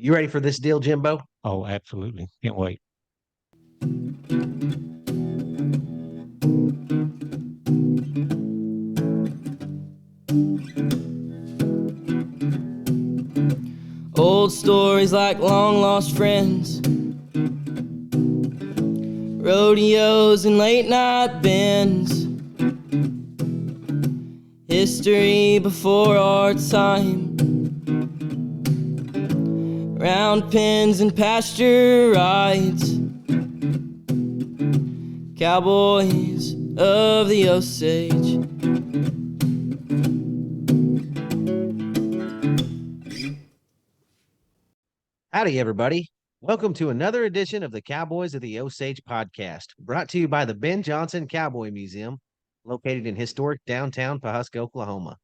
You ready for this deal, Jimbo? Oh, absolutely. Can't wait. Old stories like long lost friends, rodeos and late night bends, history before our time, round pens and pasture rides, cowboys of the Osage. Howdy, everybody. Welcome to another edition of the Cowboys of the Osage podcast, brought to you by the Ben Johnson Cowboy Museum, located in historic downtown Pawhuska, Oklahoma.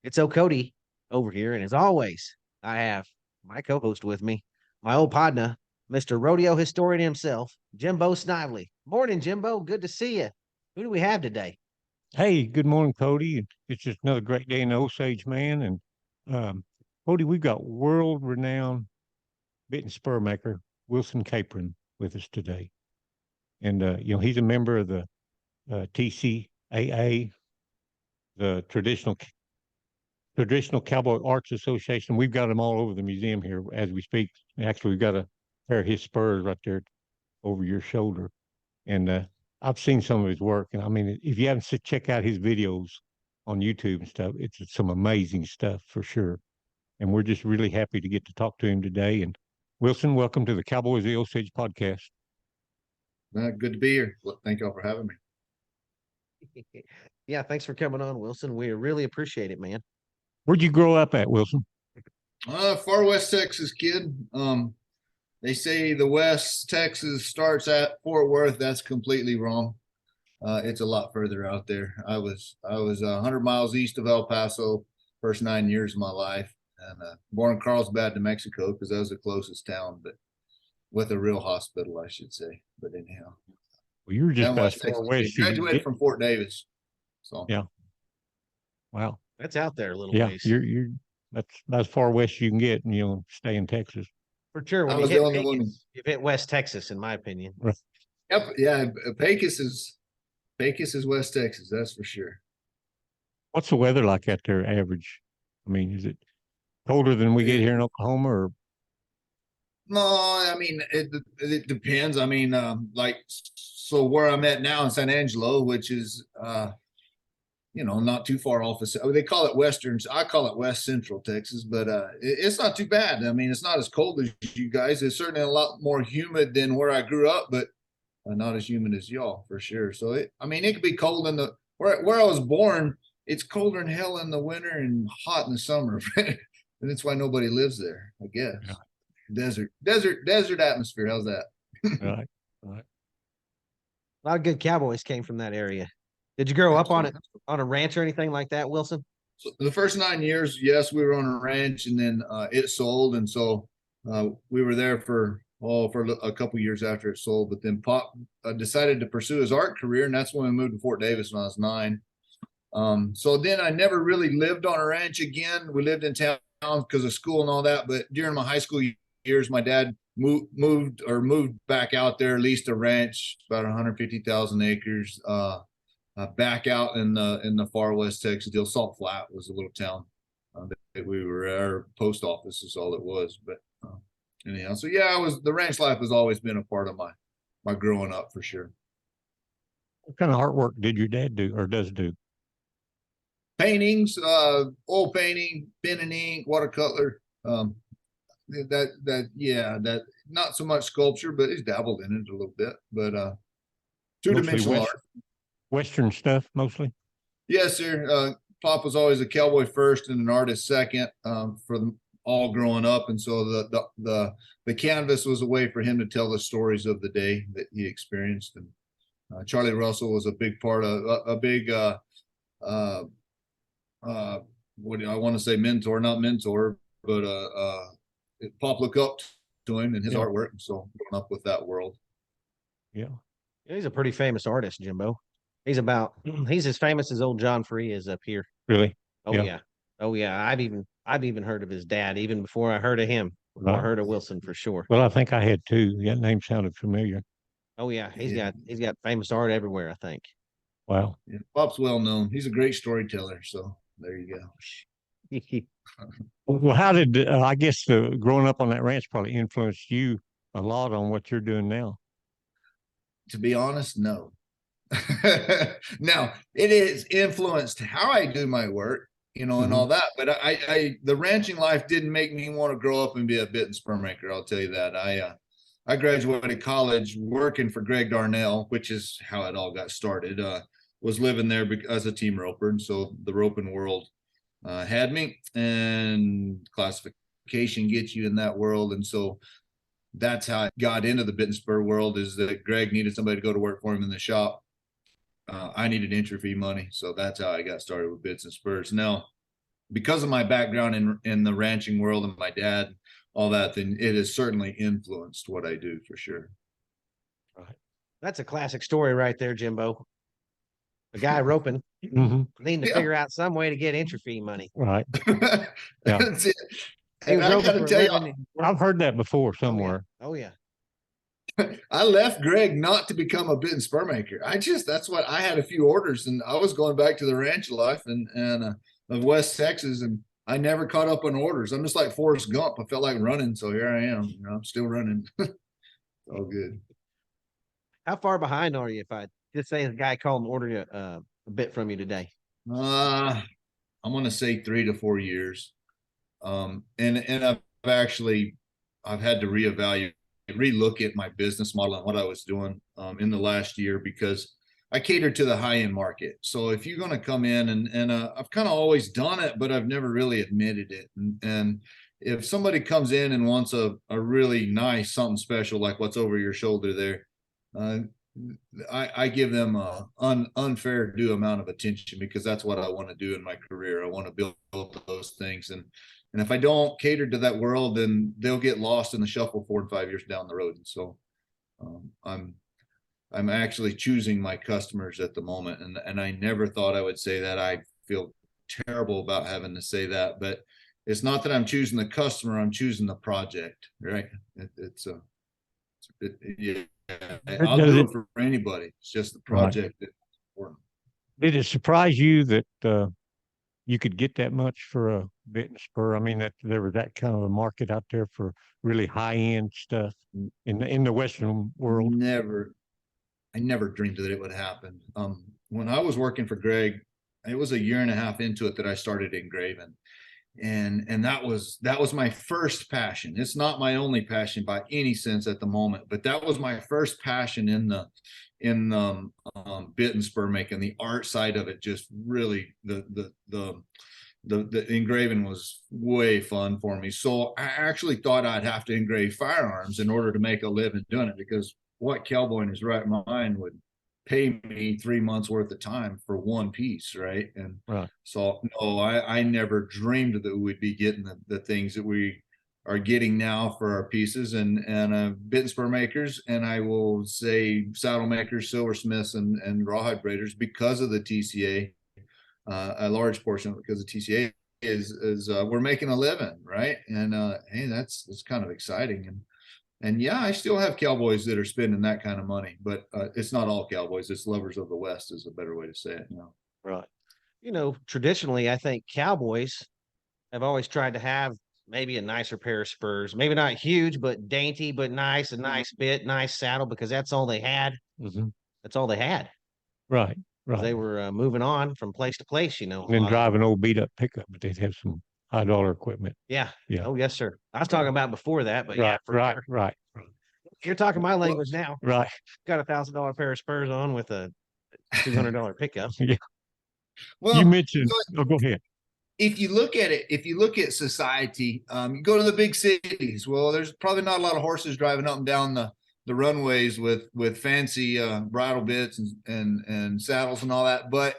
It's Cody over here, and as always, I have my co-host with me, my old partner, Mr. Rodeo historian himself, Jimbo Snively. Morning, Jimbo. Good to see you. Who do we have today? Hey, good morning, Cody. It's just another great day in the Osage, man. And Cody, we've got world-renowned bit and spur maker Wilson Capron with us today. And he's a member of the TCAA, the Traditional Cowboy Arts Association. We've got them all over the museum here as we speak. Actually, we've got a pair of his spurs right there over your shoulder. And I've seen some of his work. And I mean, if you haven't check out his videos on YouTube and stuff, it's some amazing stuff for sure. And we're just really happy to get to talk to him today. And Wilson, welcome to the Cowboys of the Osage podcast. Good to be here. Well, thank y'all for having me. Yeah, thanks for coming on, Wilson. We really appreciate it, man. Where'd you grow up at, Wilson? Far West Texas kid. They say the West Texas starts at Fort Worth. That's completely wrong. It's a lot further out there. I was 100 miles east of El Paso first 9 years of my life, and born in Carlsbad, New Mexico, because that was the closest town, but with a real hospital, I should say. But anyhow, well, you were just about far west. Graduated from Fort Davis. So yeah, wow, that's out there a little yeah, ways. You're that's as far west you can get, and stay in Texas. For sure. When you hit Pecos, you've hit West Texas, in my opinion. Right. Yep. Yeah. Pecos is West Texas. That's for sure. What's the weather like out there average? I mean, is it colder than we get here in Oklahoma, or? No, I mean, it depends. I mean, so where I'm at now in San Angelo, which is, not too far off. They call it Western. I call it West Central Texas, but it's not too bad. I mean, it's not as cold as you guys. It's certainly a lot more humid than where I grew up, but not as humid as y'all for sure. So it could be cold in where I was born. It's colder than hell in the winter and hot in the summer, and that's why nobody lives there, I guess. Yeah. Desert atmosphere. How's that? Right. A lot of good cowboys came from that area. Did you grow up on a ranch or anything like that, Wilson? So the first 9 years, yes, we were on a ranch, and then it sold, and so we were there for a couple years after it sold. But then Pop decided to pursue his art career, and that's when we moved to Fort Davis when I was 9. So then I never really lived on a ranch again. We lived in town because of school and all that. But during my high school years, my dad moved back out there, leased a ranch, about 150,000 acres. Back out in the far west Texas deal. Salt Flat was a little town that we were at. Our post office is all it was. But anyhow, so yeah, the ranch life has always been a part of my growing up for sure. What kind of artwork did your dad do or does do? Paintings, oil painting, pen and ink, watercolor. That not so much sculpture, but he's dabbled in it a little bit. But two-dimensional art. Western stuff mostly. Yes, sir. Pop was always a cowboy first and an artist second for them all growing up, and so the canvas was a way for him to tell the stories of the day that he experienced. And Charlie Russell was a big part of what do I want to say, mentor, not mentor, but Pop looked up to him and his artwork, and so growing up with that world. Yeah, he's a pretty famous artist, Jimbo. He's as famous as old John Free is up here. Really? Oh yeah. I've even heard of his dad even before I heard of him. I heard of Wilson for sure. Well, I think I had two. That name sounded familiar. Oh yeah, he's Yeah. got famous art everywhere, I think. Wow. Yeah, Pop's well known. He's a great storyteller. So there you go. Well, how did I guess growing up on that ranch probably influenced you a lot on what you're doing now? To be honest, no. Now it is influenced how I do my work, and all that. But the ranching life didn't make me want to grow up and be a bit and spur maker. I'll tell you that. I graduated college working for Greg Darnall, which is how it all got started. Was living there as a team roper, and so the roping world had me, and classification gets you in that world, and so that's how I got into the bit and spur world. Is that Greg needed somebody to go to work for him in the shop. I needed entry fee money, so that's how I got started with bits and spurs. Now, because of my background in the ranching world and my dad, all that, then it has certainly influenced what I do for sure. Right. That's a classic story right there, Jimbo. A guy roping, needing to figure out some way to get entry fee money. Right. That's it. He was And I roping gotta for a tell you, living. I've heard that before somewhere. Oh yeah. I left Greg not to become a bit and spur maker. That's what I had a few orders, and I was going back to the ranch life and of West Texas, and I never caught up on orders. I'm just like Forrest Gump. I felt like running, so here I am. I'm still running. All good. How far behind are you? If I just say the guy called and ordered a bit from you today. I'm gonna say 3 to 4 years. And I've had to relook at my business model and what I was doing in the last year, because I cater to the high end market. So if you're going to come in and I've kind of always done it, but I've never really admitted it. And if somebody comes in and wants a really nice, something special, like what's over your shoulder there, I give them a unfair due amount of attention, because that's what I want to do in my career. I want to build those things. And if I don't cater to that world, then they'll get lost in the shuffle 4 and 5 years down the road. And so I'm actually choosing my customers at the moment. And I never thought I would say that. I feel terrible about having to say that, but it's not that I'm choosing the customer, I'm choosing the project, right? I'll do it for anybody. It's just the project that's important. Did it surprise you that you could get that much for a bit and spur? I mean, that there was that kind of a market out there for really high end stuff in the Western world. I never dreamed that it would happen. When I was working for Greg, it was a year and a half into it that I started engraving. And that was my first passion. It's not my only passion by any sense at the moment, but that was my first passion in the bit and spur making. The art side of it, just really the engraving was way fun for me. So I actually thought I'd have to engrave firearms in order to make a living doing it, because what cowboy in his right mind would pay me 3 months worth of time for one piece, right? And so no, I never dreamed that we'd be getting the things that we are getting now for our pieces, and bit and spur makers, and I will say saddle makers, silversmiths, and rawhide braiders, because of the TCA. A large portion of it because of TCA is we're making a living, right? And hey, that's kind of exciting. And yeah, I still have cowboys that are spending that kind of money, but it's not all cowboys. It's lovers of the West is a better way to say it. Right. Traditionally, I think cowboys have always tried to have maybe a nicer pair of spurs, maybe not huge, but dainty, but nice, a nice bit, nice saddle, because that's all they had. That's all they had. Right. They were moving on from place to place, And then drive an old beat up pickup, but they'd have some high dollar equipment. Yeah. Oh, yes, sir. I was talking about before that, but right. You're talking my language now. Right. Got $1,000 pair of spurs on with a $200 pickup. Yeah. Well, you mentioned. Go ahead. If you look at society, you go to the big cities. Well, there's probably not a lot of horses driving up and down the runways with fancy bridle bits and saddles and all that. But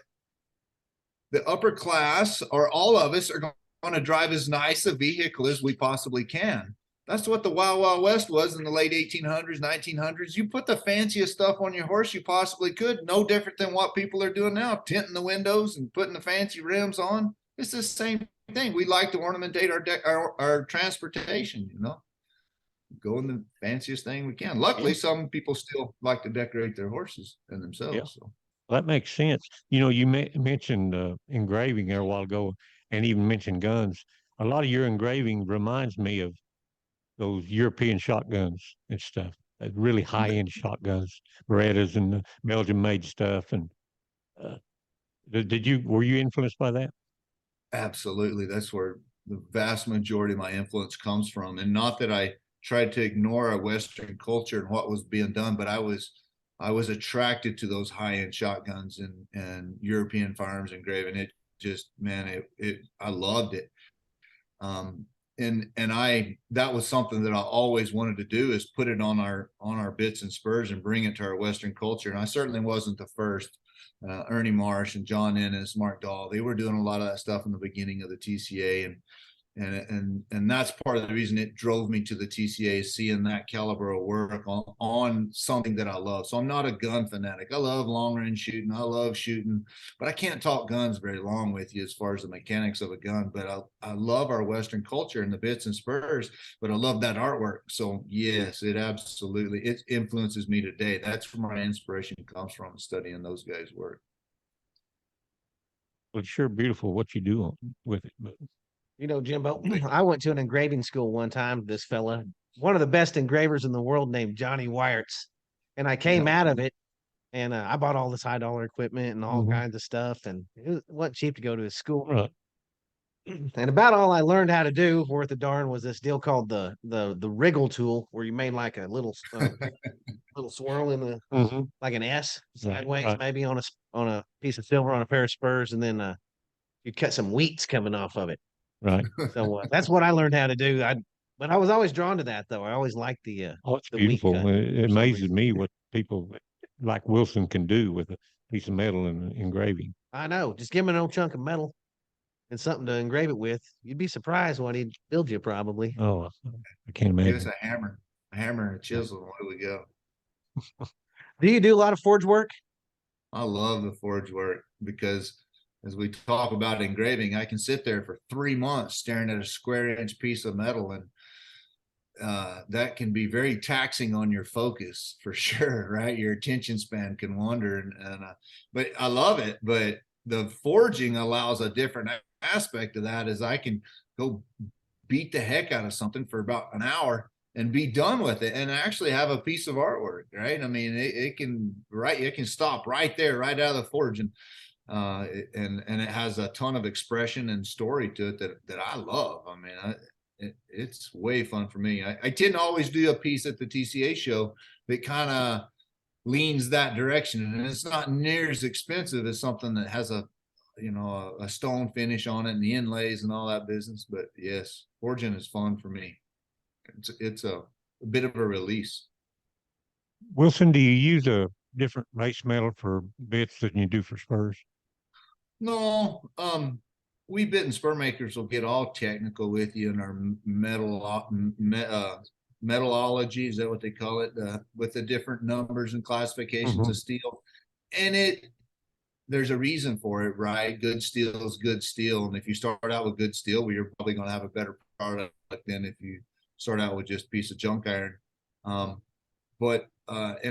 the upper class, or all of us, are going to drive as nice a vehicle as we possibly can. That's what the Wild Wild West was in the late 1800s, 1900s. You put the fanciest stuff on your horse you possibly could. No different than what people are doing now, tinting the windows and putting the fancy rims on. It's the same thing. We like to ornamentate our transportation, go in the fanciest thing we can. Luckily, some people still like to decorate their horses and themselves. Yeah. So. Well, that makes sense. You know, you mentioned engraving there a while ago, and even mentioned guns. A lot of your engraving reminds me of those European shotguns and stuff. Really high-end shotguns, Berettas and the Belgian-made stuff. And uh, were you influenced by that? Absolutely. That's where the vast majority of my influence comes from. And not that I tried to ignore a Western culture and what was being done, but I was attracted to those high-end shotguns and European firearms engraving. It just, man, I loved it. And that was something that I always wanted to do, is put it on our bits and spurs and bring it to our Western culture. And I certainly wasn't the first. Ernie Marsh and John Ennis, Mark Dahl, they were doing a lot of that stuff in the beginning of the TCA, and that's part of the reason it drove me to the TCA, seeing that caliber of work on something that I love. So I'm not a gun fanatic. I love long range shooting. I love shooting, but I can't talk guns very long with you as far as the mechanics of a gun. But I love our Western culture and the bits and spurs, but I love that artwork. So yes, it influences me today. That's where my inspiration comes from, studying those guys' work. Well, it's sure beautiful what you do with it. But You know, Jimbo, I went to an engraving school one time. This fella, one of the best engravers in the world, named Johnny Wyerts, and I came out of it, and I bought all this $high equipment and all kinds of stuff, and it wasn't cheap to go to his school. right. And about all I learned how to do, worth a darn, was this deal called the wriggle tool, where you made like a little little swirl in the like an S sideways, right. maybe on a piece of silver on a pair of spurs, and then you cut some wheats coming off of it. Right. So that's what I learned how to do. But I was always drawn to that, though. I always liked Oh, it's the wheat beautiful. cut It for some amazes reason. me what people like Wilson can do with a piece of metal and engraving. I know. Just give him an old chunk of metal and something to engrave it with. You'd be surprised what he'd build you, probably. Oh, I can't Give us imagine. a hammer and a chisel, and away we go. Do you do a lot of forge work? I love the forge work because, as we talk about engraving, I can sit there for 3 months staring at a square inch piece of metal, and that can be very taxing on your focus for sure, right? Your attention span can wander, but I love it. But the forging allows a different aspect of that, is I can go beat the heck out of something for about an hour and be done with it and actually have a piece of artwork, right? I mean, it can stop right there, right out of the forge. And it has a ton of expression and story to it that I love. I mean, it's way fun for me. I tend to always do a piece at the TCA show that kind of leans that direction, and it's not near as expensive as something that has a stone finish on it and the inlays and all that business. But yes, forging is fun for me. It's a bit of a release. Wilson, do you use a different base metal for bits than you do for spurs? No, we bit and spur makers will get all technical with you in our metallology, is that what they call it? With the different numbers and classifications of steel, and there's a reason for it, right? Good steel is good steel, and if you start out with good steel, well, you're probably going to have a better product than if you start out with just a piece of junk iron. And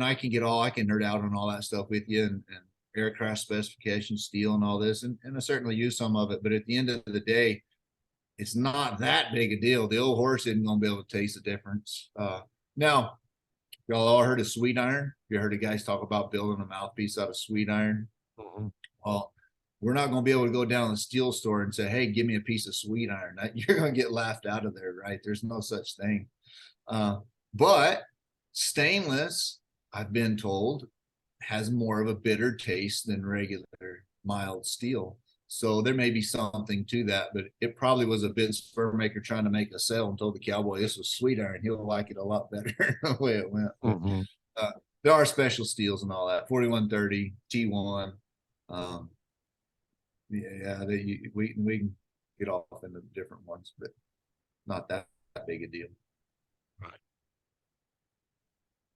I can nerd out on all that stuff with you, and aircraft specifications, steel, and all this, and I certainly use some of it. But at the end of the day, it's not that big a deal. The old horse isn't going to be able to taste the difference. Now, y'all all heard of sweet iron? You heard of guys talk about building a mouthpiece out of sweet iron? Well, we're not going to be able to go down to the steel store and say, hey, give me a piece of sweet iron. You're going to get laughed out of there, right? There's no such thing. But stainless, I've been told, has more of a bitter taste than regular mild steel. So there may be something to that, but it probably was a bit spur maker trying to make a sale and told the cowboy this was sweet iron. He'll like it a lot better the way it went. There are special steels and all that. 4130, T1. We can get off into different ones, but not that big a deal. Right.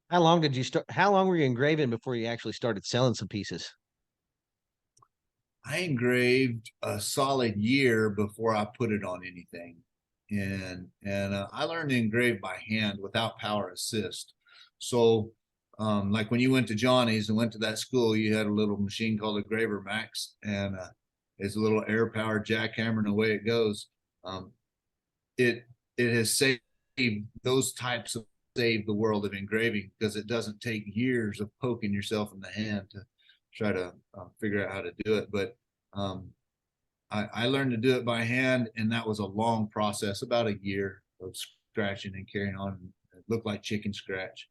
How long did you start? How long were you engraving before you actually started selling some pieces? I engraved a solid year before I put it on anything. and I learned to engrave by hand without power assist. So like when you went to Johnny's and went to that school, you had a little machine called a Graver Max, and it's a little air powered jackhammer, and away it goes. It has saved those types of saved the world of engraving, because it doesn't take years of poking yourself in the hand to try to figure out how to do it. But I learned to do it by hand, and that was a long process, about a year of scratching and carrying on. It looked like chicken scratch.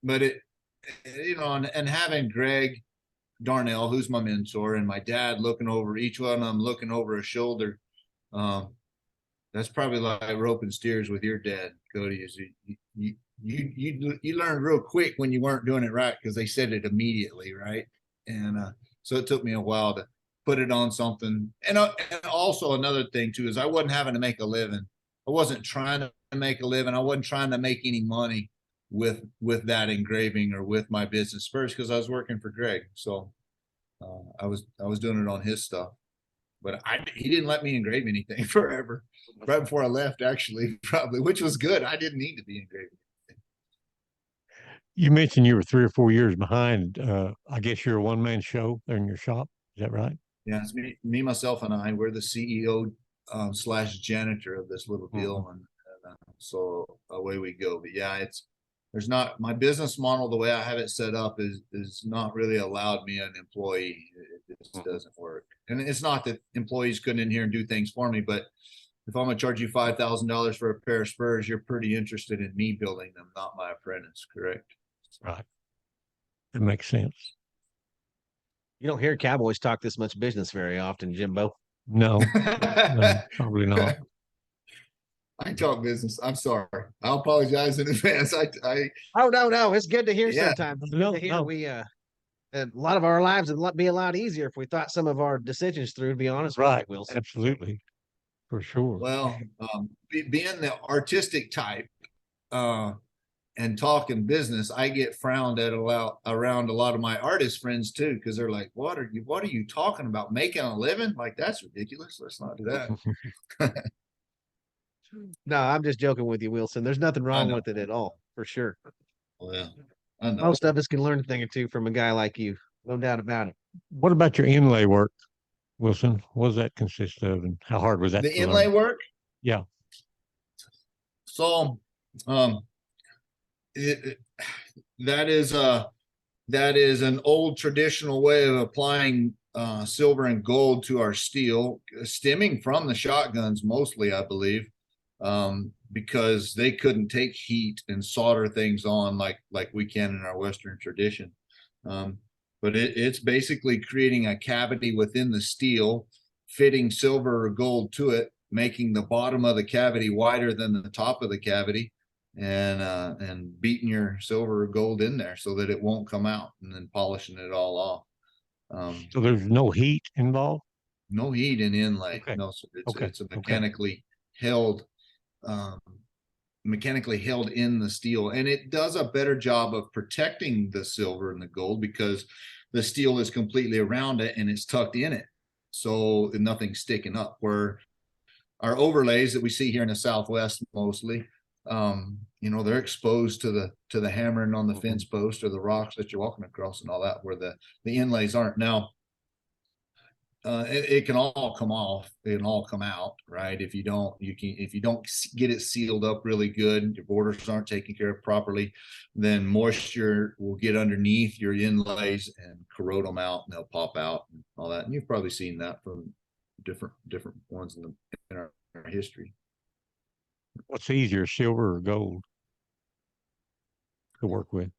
But it, you know, and having Greg Darnall, who's my mentor, and my dad looking over each one of them, looking over his shoulder, that's probably like roping steers with your dad, Cody. Is you learned real quick when you weren't doing it right, because they said it immediately, right? And so it took me a while to put it on something. And also another thing too is I wasn't having to make a living. I wasn't trying to make a living. I wasn't trying to make any money with that engraving or with my business first, because I was working for Greg. So I was doing it on his stuff. But he didn't let me engrave anything forever. Right before I left, actually, probably, which was good. I didn't need to be engraving. You mentioned you were 3 or 4 years behind. I guess you're a one-man show there in your shop. Is that right? Yeah, it's me, myself, and I. We're the CEO / janitor of this little deal, and so away we go. But yeah, there's not, my business model, the way I have it set up is not really allowed me an employee. It just doesn't work. And it's not that employees couldn't in here and do things for me, but if I'm gonna charge you $5,000 for a pair of spurs, you're pretty interested in me building them, not my apprentice, correct? Right. That makes sense. You don't hear cowboys talk this much business very often, Jimbo. No, no, probably not. I talk business. I'm sorry. I'll apologize in advance. Oh no, it's good to hear Yeah. sometimes. It's No, good to hear. no. We a lot of our lives would be a lot easier if we thought some of our decisions through, to be honest Right. with you, Wilson. Absolutely. For sure. Well, being the artistic type and talking business, I get frowned at around a lot of my artist friends too, because they're like, what are you talking about? Making a living? Like, that's ridiculous. Let's not do that. No, I'm just joking with you, Wilson. There's nothing wrong with it at all, for sure. Well, I know. Most of us can learn a thing or two from a guy like you, no doubt about it. What about your inlay work, Wilson? What does that consist of, and how hard was that? The to inlay learn? work? Yeah. So, that is an old traditional way of applying silver and gold to our steel, stemming from the shotguns mostly, I believe, because they couldn't take heat and solder things on like we can in our Western tradition. But it's basically creating a cavity within the steel, fitting silver or gold to it, making the bottom of the cavity wider than the top of the cavity, and beating your silver or gold in there so that it won't come out, and then polishing it all off. So there's no heat involved? No heat in inlay. Okay. No, so Okay. it's a mechanically held in the steel, and it does a better job of protecting the silver and the gold because the steel is completely around it and it's tucked in it, so nothing's sticking up. Where our overlays that we see here in the Southwest mostly, they're exposed to the hammering on the fence post or the rocks that you're walking across and all that, where the inlays aren't. Now it can all come off, it can all come out, right? If you don't get it sealed up really good, your borders aren't taken care of properly, then moisture will get underneath your inlays and corrode them out, and they'll pop out and all that. And you've probably seen that from different ones in our history. What's easier, silver or gold to work with?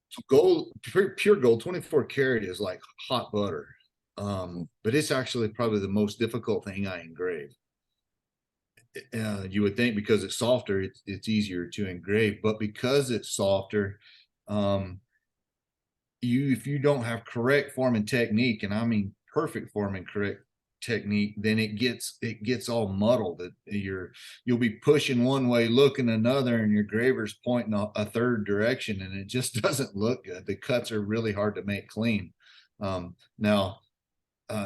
So gold, pure gold, 24 karat is like hot butter. But it's actually probably the most difficult thing I engrave. You would think because it's softer, it's easier to engrave, but because it's softer, if you don't have correct form and technique, and I mean perfect form and correct technique, then it gets all muddled. You'll be pushing one way, looking another, and your graver's pointing a third direction, and it just doesn't look good. The cuts are really hard to make clean. Now,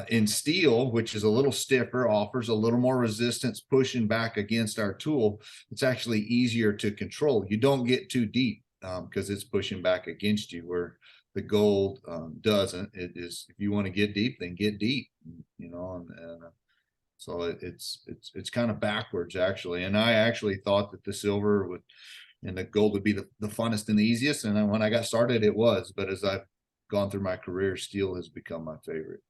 in steel, which is a little stiffer, offers a little more resistance pushing back against our tool. It's actually easier to control. You don't get too deep because it's pushing back against you, where the gold doesn't. It is, if you want to get deep, then get deep, you know, and so it's kind of backwards actually. And I actually thought that the silver would and the gold would be the funnest and the easiest. And then when I got started, it was. But as I've gone through my career, steel has become my favorite.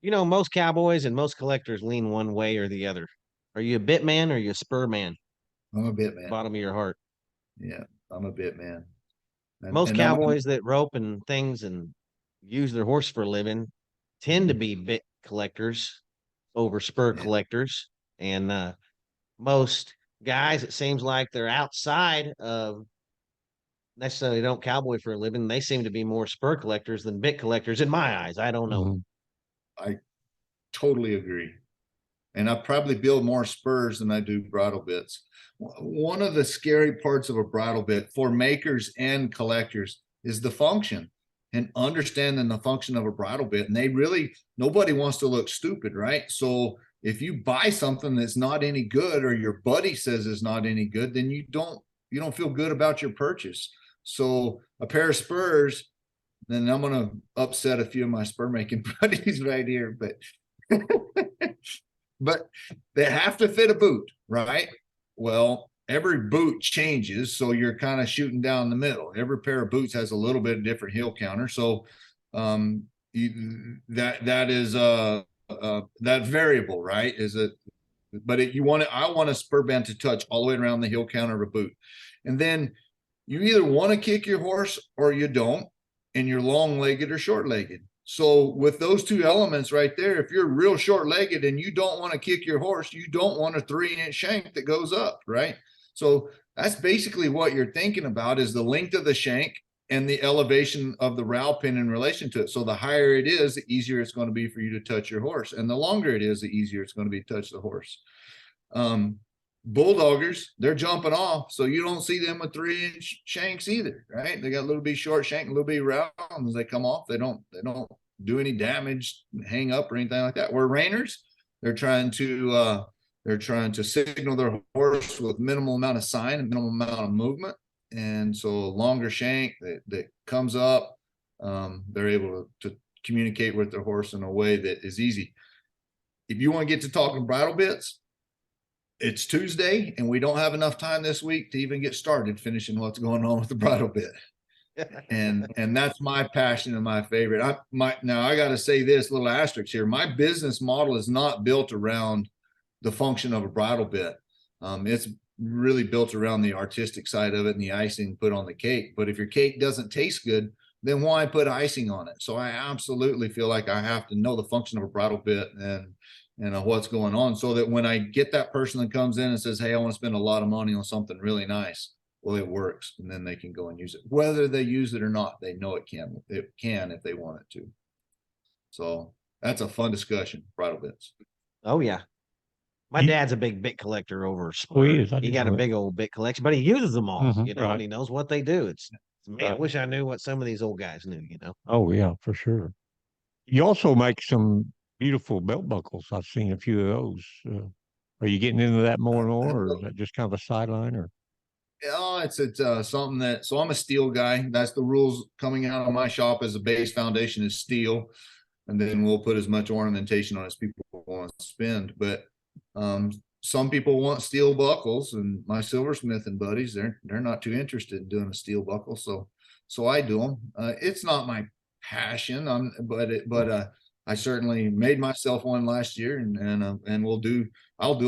You know, most cowboys and most collectors lean one way or the other. Are you a bit man or are you a spur man? I'm a bit man. Bottom of your heart. Yeah, I'm a bit man. Most And cowboys that rope and things and use their horse for a living tend to be bit collectors over spur Yeah. collectors. And most guys, it seems like they're outside of necessarily don't cowboy for a living. They seem to be more spur collectors than bit collectors in my eyes. I don't know. I totally agree. And I probably build more spurs than I do bridle bits. One of the scary parts of a bridle bit for makers and collectors is the function and understanding the function of a bridle bit. And they really, nobody wants to look stupid, right? So if you buy something that's not any good, or your buddy says it's not any good, then you don't feel good about your purchase. So a pair of spurs, then I'm going to upset a few of my spur making buddies right here, but but they have to fit a boot, right? Well, every boot changes, so you're kind of shooting down the middle. Every pair of boots has a little bit of different heel counter, so that is that variable, right? Is it? But I want a spur band to touch all the way around the heel counter of a boot, and then you either want to kick your horse or you don't, and you're long-legged or short-legged. So with those two elements right there, if you're real short-legged and you don't want to kick your horse, you don't want a 3-inch shank that goes up, right? So that's basically what you're thinking about, is the length of the shank and the elevation of the rowel pin in relation to it. So the higher it is, the easier it's going to be for you to touch your horse. And the longer it is, the easier it's going to be to touch the horse. Bulldoggers, they're jumping off, so you don't see them with 3-inch shanks either, right? They got a little bit short shank, a little bit round. As they come off, they don't do any damage, hang up or anything like that. Where reiners, they're trying to signal their horse with minimal amount of sign and minimal amount of movement, and so a longer shank that comes up, they're able to communicate with their horse in a way that is easy. If you want to get to talking bridle bits, it's Tuesday and we don't have enough time this week to even get started finishing what's going on with the bridle bit. And that's my passion and my favorite. Now I got to say this little asterisk here. My business model is not built around the function of a bridle bit. It's really built around the artistic side of it and the icing put on the cake. But if your cake doesn't taste good, then why put icing on it? So I absolutely feel like I have to know the function of a bridle bit and what's going on, so that when I get that person that comes in and says, hey, I want to spend a lot of money on something really nice, well, it works, and then they can go and use it. Whether they use it or not, they know it can if they want it to. So that's a fun discussion, bridle bits. Oh yeah. My dad's a big bit collector over spur. Oh, he is. He got a big old bit collection, but he uses them all, Mhm, you know, right. and he knows what they do. Man, I Right. wish I knew what some of these old guys knew, you know. Oh yeah, for sure. You also make some beautiful belt buckles. I've seen a few of those. Are you getting into that more and more, or is that just kind of a sideline? Or it's something that, so I'm a steel guy. That's the rules coming out of my shop. As a base foundation is steel, and then we'll put as much ornamentation on as people want to spend. But some people want steel buckles, and my silversmithing buddies, they're not too interested in doing a steel buckle, so I do them. It's not my passion, but I certainly made myself one last year, and I'll do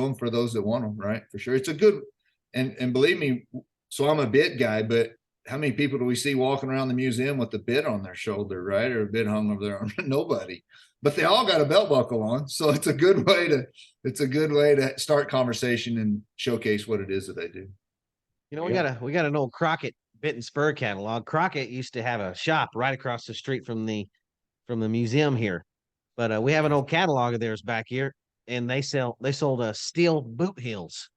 them for those that want them, right? For sure. It's a good, and believe me, so I'm a bit guy, but how many people do we see walking around the museum with the bit on their shoulder, right? Or a bit hung over their arm? Nobody. But they all got a belt buckle on. So it's a good way to start conversation and showcase what it is that they do. You know, we got an old Crockett bit and spur catalog. Crockett used to have a shop right across the street from the museum here. But we have an old catalog of theirs back here, and they sold steel boot heels.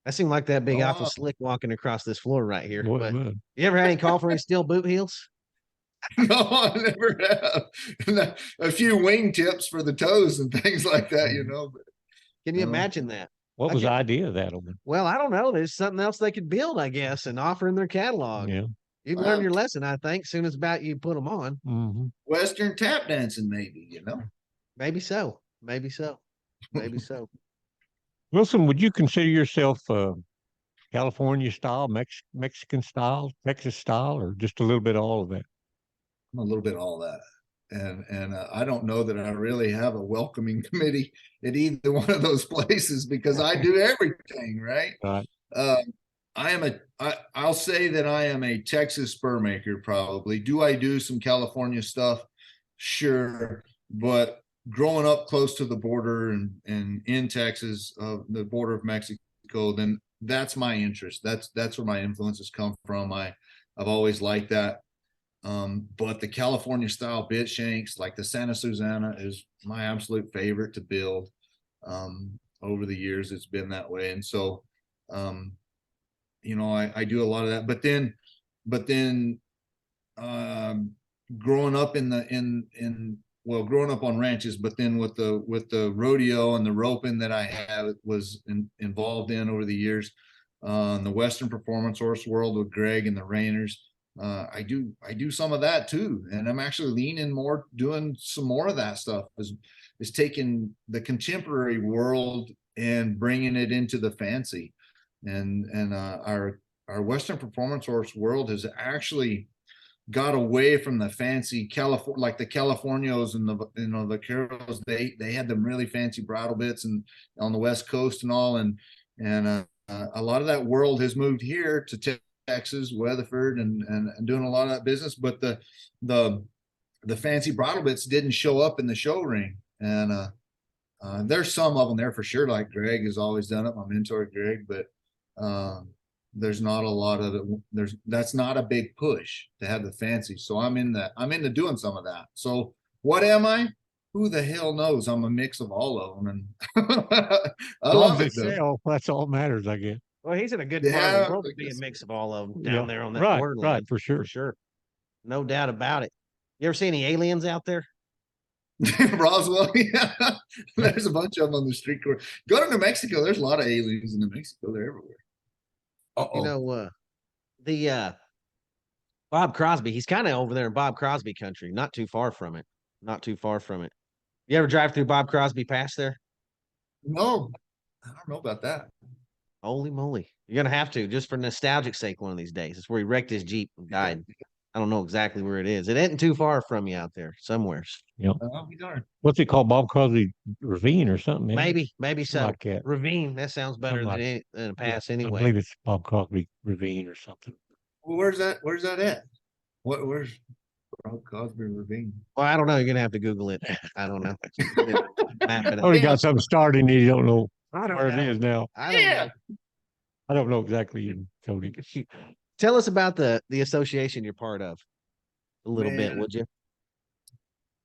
That seemed like that big awful slick walking across this floor right here. But you ever had any call for any steel boot heels? No, I never have. And a few wing tips for the toes and things like that, you know. But, Can you imagine that? What I was the get- idea of that one? Well, I don't know. There's something else they could build, I guess, and offer in their catalog. Yeah. You've learned your lesson, I think, soon as about you put them on. Mm-hmm. Western tap dancing, maybe, you know. Maybe so. Maybe so. Maybe so. Wilson, would you consider yourself California style, Mexican style, Texas style, or just a little bit of all of that? I'm a little bit of all that. And I don't know that I really have a welcoming committee at either one of those places because I do everything, right? Right. I'll say that I am a Texas spur maker, probably. Do I do some California stuff? Sure. But growing up close to the border and in Texas, the border of Mexico, then that's my interest. That's where my influences come from. I've always liked that. But the California style bit shanks, like the Santa Susana, is my absolute favorite to build. Over the years, it's been that way. And so, you know, I do a lot of that, but then, growing up growing up on ranches, but then with the rodeo and the roping that I was involved in over the years, the Western performance horse world with Greg and the Rainers, I do some of that too. And I'm actually leaning more, doing some more of that stuff is taking the contemporary world and bringing it into the fancy. And our Western performance horse world has actually got away from the fancy California, like the Californios and the Carols. They had them really fancy bridle bits and on the West Coast and all, and a lot of that world has moved here to Texas, Weatherford, and doing a lot of that business. But the fancy bridle bits didn't show up in the show ring, and there's some of them there for sure. Like Greg has always done it, my mentor Greg, but there's not a lot of it. That's not a big push to have the fancy. So I'm into doing some of that. So what am I? Who the hell knows? I'm a mix of all of them, and I love it though. That's all that matters, I guess. Well, he's in a good part of the world to be a mix of all of them down there on that borderline. Right, for sure. For sure. No doubt about it. You ever see any aliens out there? Roswell, yeah. There's a bunch of them on the street corner. Go to New Mexico. There's a lot of aliens in New Mexico. They're everywhere. You know, the Bob Crosby, he's kind of over there in Bob Crosby country, not too far from it. Not too far from it. You ever drive through Bob Crosby Pass there? No, I don't know about that. Holy moly. You're going to have to, just for nostalgic sake, one of these days. It's where he wrecked his Jeep and died. I don't know exactly where it is. It isn't too far from you out there, somewhere. Yep. We darn. What's it called? Bob Crosby Ravine or something? Maybe so. Like that. Ravine, that sounds better than a pass anyway. I believe it's Bob Crosby Ravine or something. Well, where's that at? Where's Bob Crosby Ravine? Well, I don't know. You're going to have to Google it. I don't know. Map it out. Already got something started and you don't know I don't where know. it is now. I don't know. I don't know exactly, Cody. Tell us about the association you're part of a little bit, would you?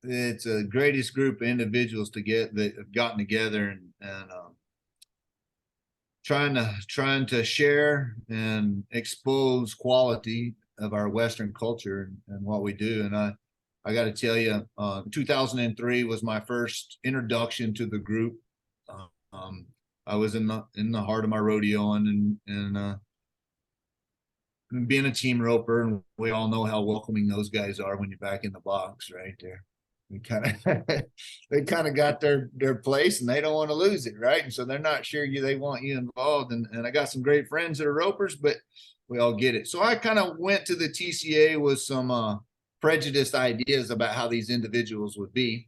It's a greatest group of individuals that have gotten together and trying to share and expose quality of our Western culture and what we do. And I got to tell you, 2003 was my first introduction to the group. I was in the heart of my rodeoing and being a team roper, and we all know how welcoming those guys are when you're back in the box, right there. They kind of got their place and they don't want to lose it, right? And so they're not sure they want you involved. And I got some great friends that are ropers, but we all get it. So I kind of went to the TCA with some prejudiced ideas about how these individuals would be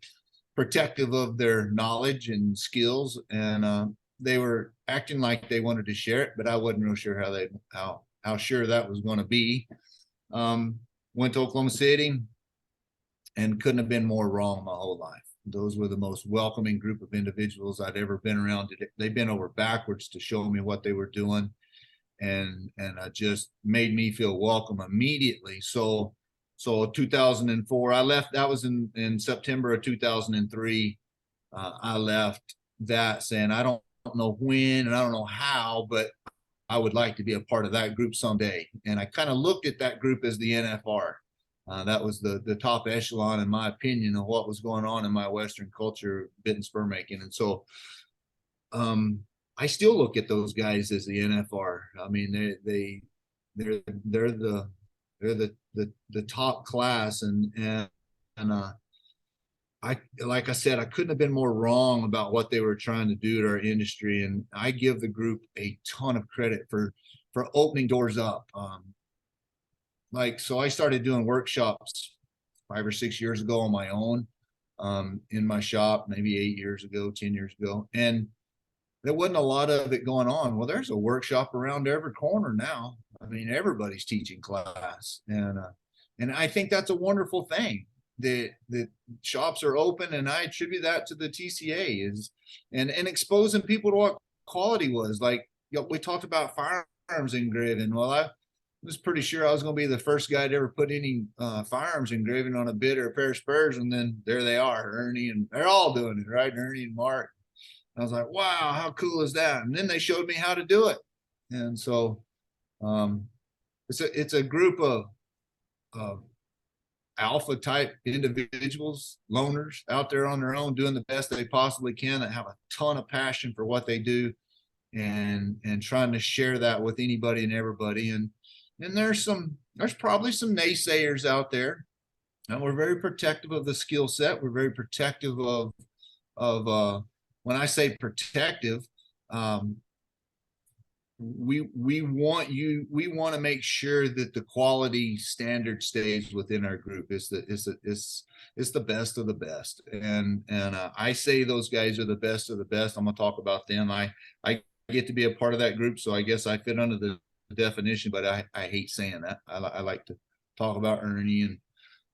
protective of their knowledge and skills, and they were acting like they wanted to share it, but I wasn't real sure how sure that was going to be. Went to Oklahoma City and couldn't have been more wrong my whole life. Those were the most welcoming group of individuals I'd ever been around. They bent over backwards to show me what they were doing, and just made me feel welcome immediately. So 2004, I left. That was in September of 2003. I left that saying, I don't know when and I don't know how, but I would like to be a part of that group someday. And I kind of looked at that group as the NFR. That was the top echelon, in my opinion, of what was going on in my Western culture, bit and spur making. And so I still look at those guys as the NFR. I mean, they're the top class, and I, like I said, I couldn't have been more wrong about what they were trying to do to our industry, and I give the group a ton of credit for opening doors up. So I started doing workshops 5 or 6 years ago on my own, in my shop, maybe 8 years ago, 10 years ago, and there wasn't a lot of it going on. Well, there's a workshop around every corner now. I mean, everybody's teaching class, and I think that's a wonderful thing. The shops are open, and I attribute that to the TCA and exposing people to what quality was. Like, we talked about firearms engraving. Well, I was pretty sure I was going to be the first guy to ever put any firearms engraving on a bit or a pair of spurs, and then there they are, Ernie, and they're all doing it, right? Ernie and Mark. I was like, wow, how cool is that? And then they showed me how to do it. And so it's a group of alpha type individuals, loners out there on their own, doing the best they possibly can, that have a ton of passion for what they do, and trying to share that with anybody and everybody. And there's probably some naysayers out there, and we're very protective of the skill set. We're very protective of when I say protective, we want to make sure that the quality standard stays within our group. It's the best of the best, and I say those guys are the best of the best. I'm gonna talk about them. I get to be a part of that group, so I guess I fit under the definition, but I hate saying that. I like to talk about Ernie and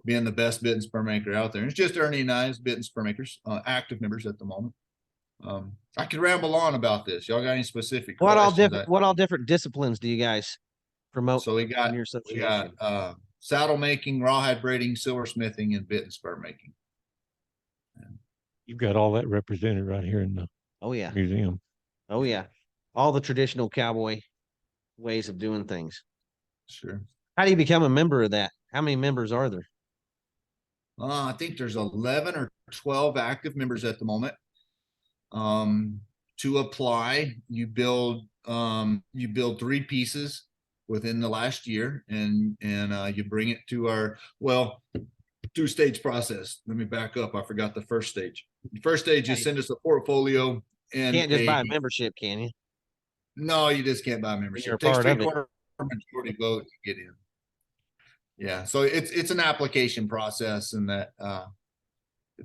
being the best bit and spur maker out there. And it's just Ernie and I as bit and spur makers, active members at the moment. I could ramble on about this. Y'all got any specific What all questions? different? What all different disciplines do you guys promote? So we in got your association? saddle making, rawhide braiding, silversmithing, and bit and spur making. You've got all that represented right here in the Oh yeah, museum. oh yeah, all the traditional cowboy ways of doing things. Sure. How do you become a member of that? How many members are there? I think there's 11 or 12 active members at the moment. To apply, you build 3 pieces within the last year, and you bring it to our 2-stage process. Let me back up. I forgot the first stage. The first stage, you send us a portfolio, and You can't just buy a membership, can you? No, you just can't buy a membership. You're a It takes part of it. 3/4 majority vote to get in. Yeah, so it's an application process, and that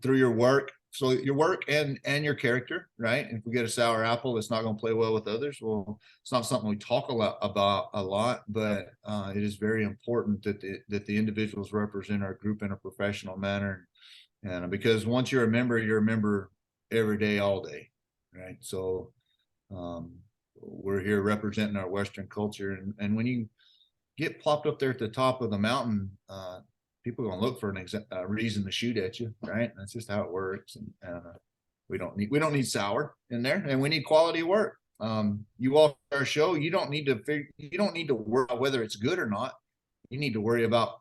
through your work. So your work and your character, right? If we get a sour apple that's not going to play well with others, well, it's not something we talk about a lot, but it is very important that the individuals represent our group in a professional manner, and because once you're a member every day, all day, right? So we're here representing our Western culture, and when you get plopped up there at the top of the mountain, people are going to look for a reason to shoot at you, right? That's just how it works. And we don't need sour in there, and we need quality work. You walk our show, you don't need to worry about whether it's good or not. You need to worry about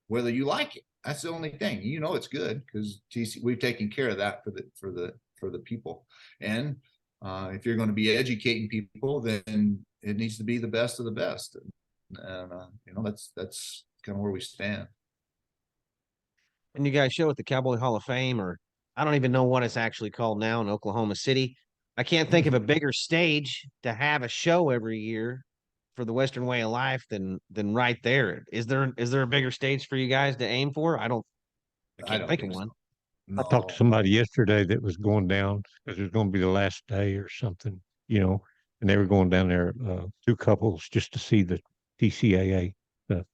whether you like it. That's the only thing. You know it's good because we've taken care of that for the people. And if you're going to be educating people, then it needs to be the best of the best. And that's kind of where we stand. And you guys show at the Cowboy Hall of Fame, or I don't even know what it's actually called now in Oklahoma City. I can't think of a bigger stage to have a show every year for the Western way of life than right there. Is there a bigger stage for you guys to aim for? I can't think of one. So. No. I talked to somebody yesterday that was going down because it was going to be the last day or something, and they were going down there, 2 couples, just to see the TCAA stuff.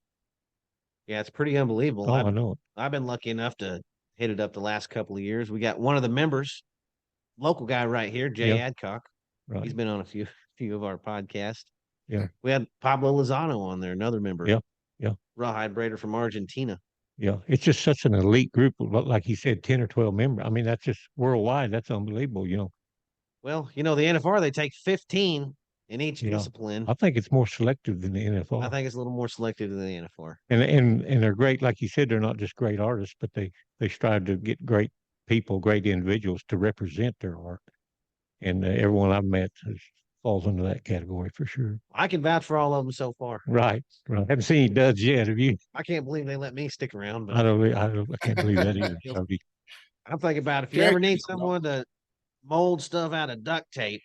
Yeah, it's pretty unbelievable. Oh, I know. I've been lucky enough to hit it up the last couple of years. We got one of the members, local guy right here, Jay Adcock. Right. He's been on a few of our podcasts. Yeah. We had Pablo Lozano on there, another member. Yeah. Yeah. Rawhide braider from Argentina. Yeah. It's just such an elite group. Like he said, 10 or 12 members. I mean, that's just worldwide. That's unbelievable, Well, the NFR, they take 15 in each Yeah. discipline. I think it's more selective than the NFR. I think it's a little more selective than the NFR. And they're great, like you said, they're not just great artists, but they strive to get great people, great individuals to represent their art. And everyone I've met falls into that category for sure. I can vouch for all of them so far. Right, right. Haven't seen any duds yet, have you? I can't believe they let me stick around. But I can't believe that either. Cody. I'm thinking about if you Yeah, ever need someone to mold stuff out of duct tape,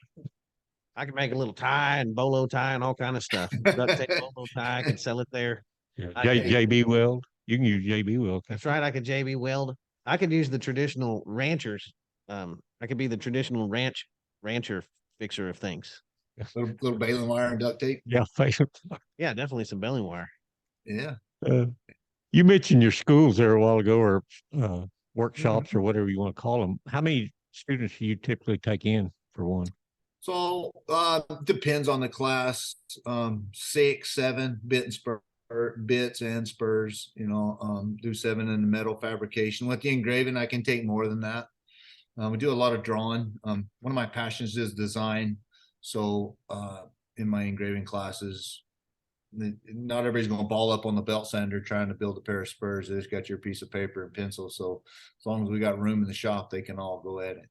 I can make a little tie and bolo tie and all kind of stuff. Duct tape bolo tie, I can sell it there. Yeah, I can- JB Weld. You can use JB Weld. That's right. I could JB weld. I could use the traditional ranchers. I could be the traditional rancher fixer of things. little baling wire and duct tape. Yeah, Yeah, definitely some belly wire. Yeah. you mentioned your schools there a while ago, or workshops, or whatever you want to call them. How many students do you typically take in for one? So depends on the class. 6, 7 bits and spurs, do 7 in the metal fabrication. With the engraving, I can take more than that. We do a lot of drawing. One of my passions is design. So in my engraving classes, not everybody's going to ball up on the belt sander trying to build a pair of spurs. They just got your piece of paper and pencil. So as long as we got room in the shop, they can all go at it.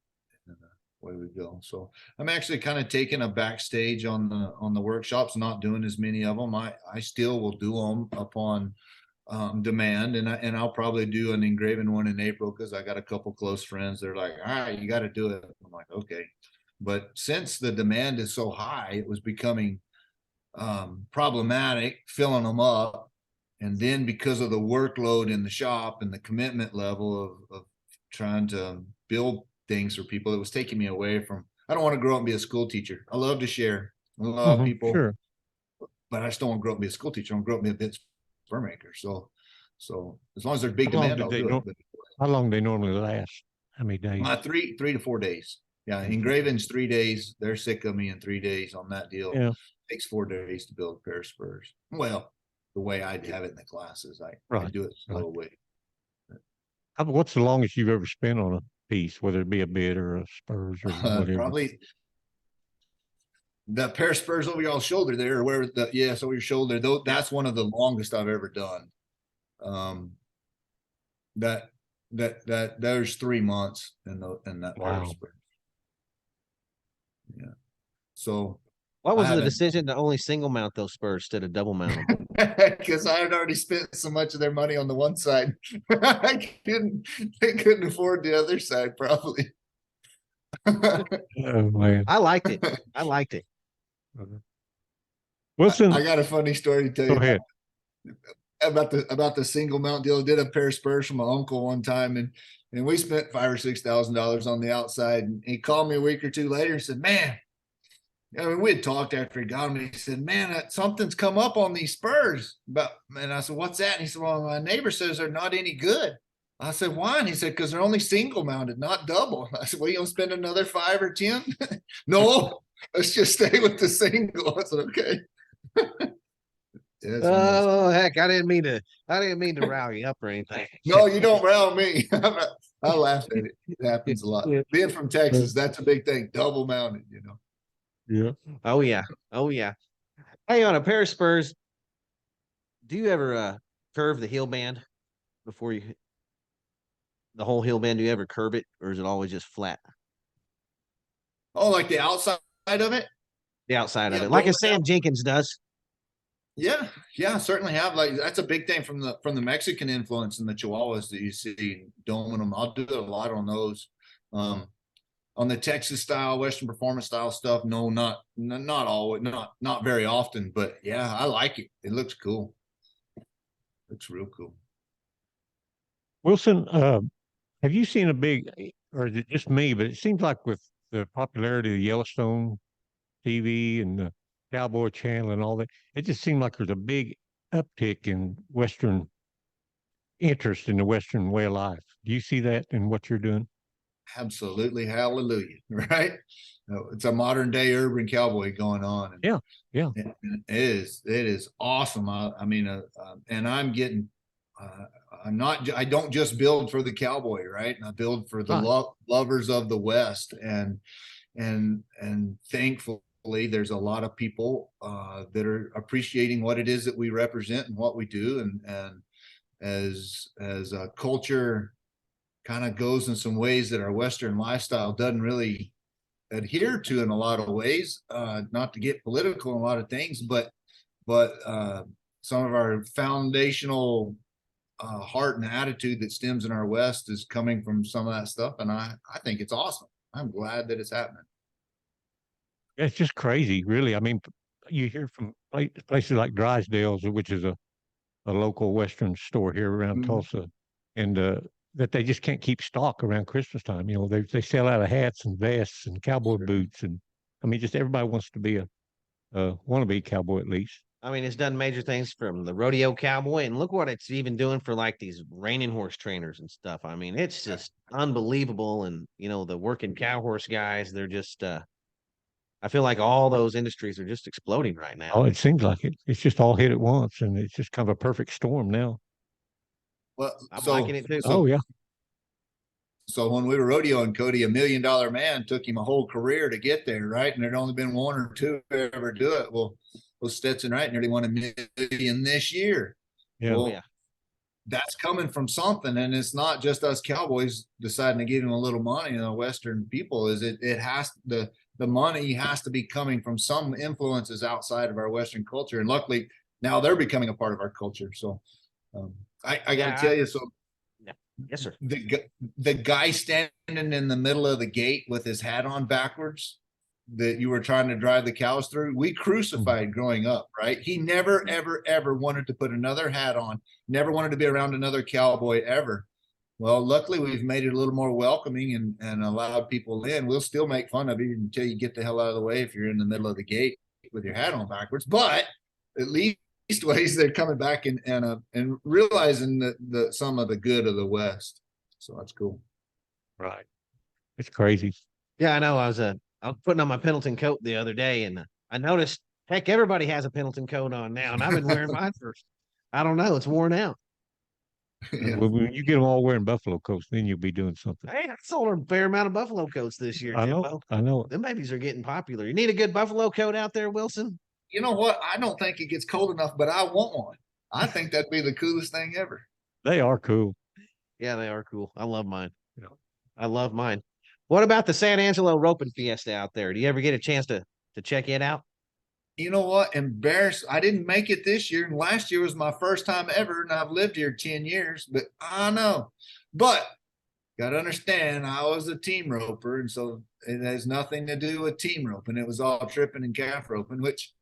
And away we go. So I'm actually kind of taking a backstage on the workshops, not doing as many of them. I still will do them upon demand, and I'll probably do an engraving one in April because I got a couple close friends. They're like, all right, you got to do it. I'm like, okay. But since the demand is so high, it was becoming problematic filling them up. And then because of the workload in the shop and the commitment level of trying to build things for people, it was taking me away from, I don't want to grow up and be a school teacher. I love to share. I love people, sure. but I just don't want to grow up and be a school teacher. I want to grow up and be a bit spur maker. So as long as there's big demand, I'll do it. How long do they normally last? How many days? 3 to 4 days. Yeah, engraving's 3 days. They're sick of me in 3 days on that deal. Yeah. It takes 4 days to build a pair of spurs. Well, the way I have it in the classes, I do it slow way. What's the longest you've ever spent on a piece, whether it be a bit or a spurs or whatever? Probably the pair of spurs over y'all's shoulder there, or where over your shoulder. Though that's one of the longest I've ever done. There's 3 months in that pair of spurs. Yeah. So what was the decision to only single mount those spurs instead of double mount them? Because I had already spent so much of their money on the one side. They couldn't afford the other side, probably. Oh, man. I liked it. Wilson, I got a funny story to tell you. Go ahead. About the single mount deal. I did a pair of spurs for my uncle one time, and we spent $5,000 or $6,000 on the outside. And he called me a week or two later and said, "Man," I mean, we had talked after he got them. He said, "Man, something's come up on these spurs." And I said, "What's that?" And he said, "Well, my neighbor says they're not any good." I said, "Why?" And he said, "Because they're only single mounted, not double." I said, "Well, you gonna spend another 5 or 10? No, let's just stay with the single." I said, "Okay." Oh heck! I didn't mean to rile you up or anything. No, you don't rile me. I laugh at it. It happens a lot. Being from Texas, that's a big thing. Double mounted, Yeah. Oh yeah. Hey, on a pair of spurs, do you ever curve the heel band before you hit the whole heel band? Do you ever curve it, or is it always just flat? Oh, like the outside of it? The outside of it, like a Sam Jenkins does. Yeah, certainly have. Like, that's a big thing from the Mexican influence in the Chihuahuas that you see doming them. I'll do a lot on those. On the Texas style, Western performance style stuff, no, not always, not very often, but yeah, I like it. It looks cool. Looks real cool. Wilson, have you seen a big, or is it just me, but it seems like with the popularity of Yellowstone TV and the Cowboy Channel and all that, it just seemed like there's a big uptick in Western interest in the Western way of life. Do you see that in what you're doing? Absolutely. Hallelujah. Right. It's a modern day urban cowboy going on. Yeah. It is awesome. I mean, and I'm getting, I don't just build for the cowboy, right? I build for the lovers of the West, and thankfully thankfully, there's a lot of people that are appreciating what it is that we represent and what we do. And as a culture kind of goes in some ways that our Western lifestyle doesn't really adhere to in a lot of ways, not to get political in a lot of things, but some of our foundational heart and attitude that stems in our West is coming from some of that stuff. And I think it's awesome. I'm glad that it's happening. It's just crazy, really. I mean, you hear from places like Drysdale's, which is a local Western store here around Tulsa, and that they just can't keep stock around Christmas time. You know, they sell out of hats and vests and cowboy boots, and I mean, just everybody wants to be a wannabe cowboy at least. I mean, it's done major things from the rodeo cowboy, and look what it's even doing for like these reining horse trainers and stuff. I mean, it's just unbelievable. And you know, the working cow horse guys, they're just I feel like all those industries are just exploding right now. Oh, it seems like it. It's just all hit at once, and it's just kind of a perfect storm now. Well, I'm liking it too. Oh yeah. So when we were rodeoing, Cody, $1 million man took him a whole career to get there, right? And there'd only been one or two ever do it. Well, Stetson Wright nearly won $1 million this year. Yeah. Well, that's coming from something, and it's not just us cowboys deciding to give him a little money. You know, Western people is it has the money has to be coming from some influences outside of our Western culture, and luckily now they're becoming a part of our culture. So I got to tell you, so yes, sir. The guy standing in the middle of the gate with his hat on backwards that you were trying to drive the cows through, we crucified growing up, right? He never, ever, ever wanted to put another hat on, never wanted to be around another cowboy ever. Well, luckily we've made it a little more welcoming and allowed people in. We'll still make fun of you until you get the hell out of the way if you're in the middle of the gate with your hat on backwards, but at least ways they're coming back and realizing that some of the good of the West. So that's cool. Right. It's crazy. Yeah, I know. I was putting on my Pendleton coat the other day, and I noticed, heck, everybody has a Pendleton coat on now, and I've been wearing mine for, I don't know, it's worn out. Yeah. Well, when you get them all wearing buffalo coats, then you'll be doing something. Hey, I sold a fair amount of buffalo coats this year, Jimbo. I know. Them babies are getting popular. You need a good buffalo coat out there, Wilson? You know what? I don't think it gets cold enough, but I want one. I think that'd be the coolest thing ever. They are cool. Yeah, they are cool. I love mine. Yeah. I love mine. What about the San Angelo Roping Fiesta out there? Do you ever get a chance to check it out? You know what? Embarrassed. I didn't make it this year, and last year was my first time ever, and I've lived here 10 years, but I know. But got to understand, I was a team roper, and so it has nothing to do with team roping. It was all tripping and calf roping, which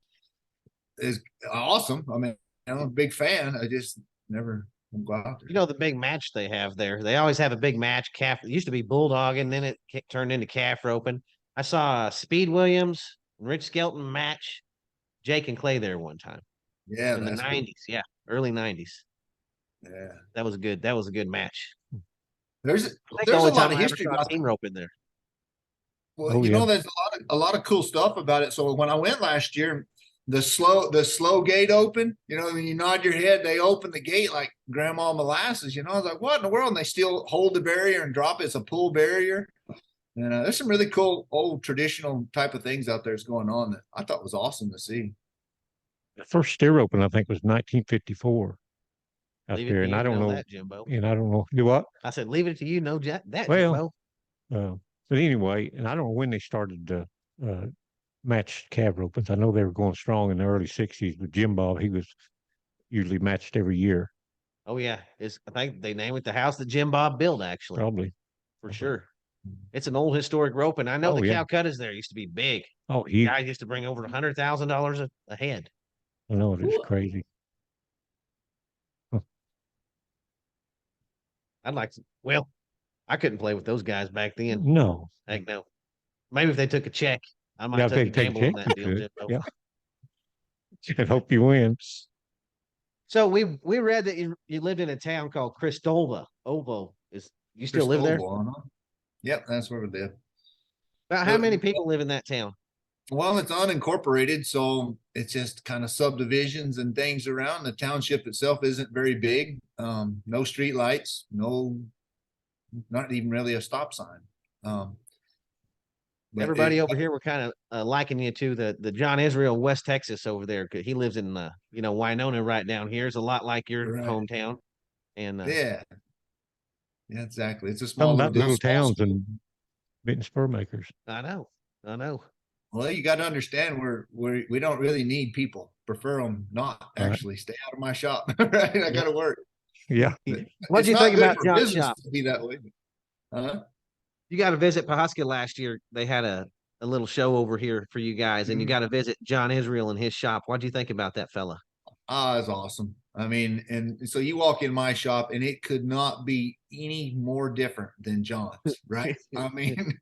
is awesome. I mean, I'm a big fan. I just never go out there. You know the big match they have there. They always have a big match. Calf. It used to be bulldogging, then it turned into calf roping. I saw Speed Williams and Rich Skelton match Jake and Clay there one time. Yeah, in the 90s. Cool. Yeah, early 90s. Yeah, that was good. That was a good match. There's a lot of history about team rope in there. Well, you know, there's a lot of cool stuff about it. So when I went last year, the slow gate open, you know, when you nod your head, they open the gate like Grandma Molasses. You know, I was like, what in the world? And they still hold the barrier and drop it. It's a pull barrier. And there's some really cool old traditional type of things out there that's going on that I thought was awesome to see. The first steer open, I think, was 1954 out there. And I don't know that, Jimbo. And I don't know. Do what? I said, leave it to you. Know that, well, Jimbo. But anyway, and I don't know when they started matched calf ropings. I know they were going strong in the early 60s, but Jim Bob, he was usually matched every year. Oh, yeah. I think they named it the house that Jim Bob built, actually. Probably. For sure. It's an old historic rope, and I know the Calcutta's there used to be big. Oh, guys used to bring over $100,000 a head. I know, it is crazy. Huh. I'd like to. Well, I couldn't play with those guys back then. No. Heck no. Maybe if they took a check, I might take a gamble on that deal, Jimbo. Yeah. I hope you win. So we read that you lived in a town called Christoval. You still live there? Yep, that's where we live. About how many people live in that town? Well, it's unincorporated, so it's just kind of subdivisions and things around. The township itself isn't very big. No street lights, not even really a stop sign. but Everybody over here, we're kind of likening you to the John Israel, West Texas over there. 'Cause he lives in Winona right down here. It's a lot like your right. hometown. And Yeah. Yeah, exactly. It's a Something small little about deal. little small towns school. and bitten spur makers. I know. Well, you got to understand we don't really need people. Prefer them not Right. actually. Stay out of my shop. Right? I got to work. Yeah. But What'd it's you not think good about for John's business shop? to be that way. You got to visit Pawhuska last year. They had a little show over here for you guys, and you Mhm. got to visit John Israel and his shop. What'd you think about that fella? It's awesome. I mean, and so you walk in my shop and it could not be any more different than John's, right? I mean,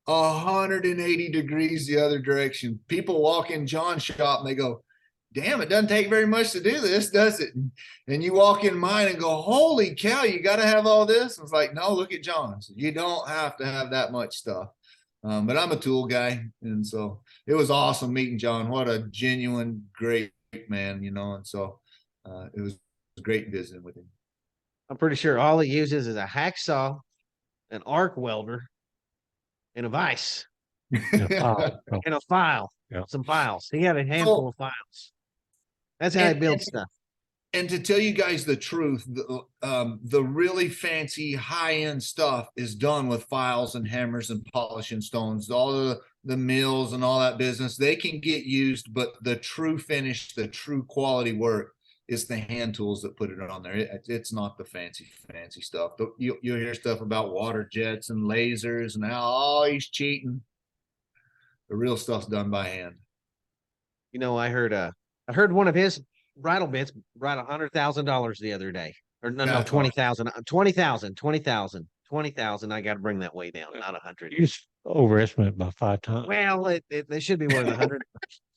180 degrees the other direction. People walk in John's shop and they go, damn, it doesn't take very much to do this, does it? And you walk in mine and go, holy cow, you got to have all this. It's like, no, look at John's. You don't have to have that much stuff. But I'm a tool guy. And so it was awesome meeting John. What a genuine, great man, And so it was great visiting with him. I'm pretty sure all he uses is a hacksaw, an arc welder, and a vise Oh, and a file, Yeah. some files. He had a handful of files. That's how he builds stuff. And to tell you guys the truth, the really fancy high-end stuff is done with files and hammers and polishing stones. All the mills and all that business, they can get used, but the true finish, the true quality work is the hand tools that put it on there. It's not the fancy stuff. You'll hear stuff about water jets and lasers and how, he's cheating. The real stuff's done by hand. I heard one of his bridle bits brought $100,000 the other day. Or no, 20,000, 20,000, 20,000, 20,000. I got to bring that way down, not 100. You just overestimate by 5 times. Well, they should be worth 100.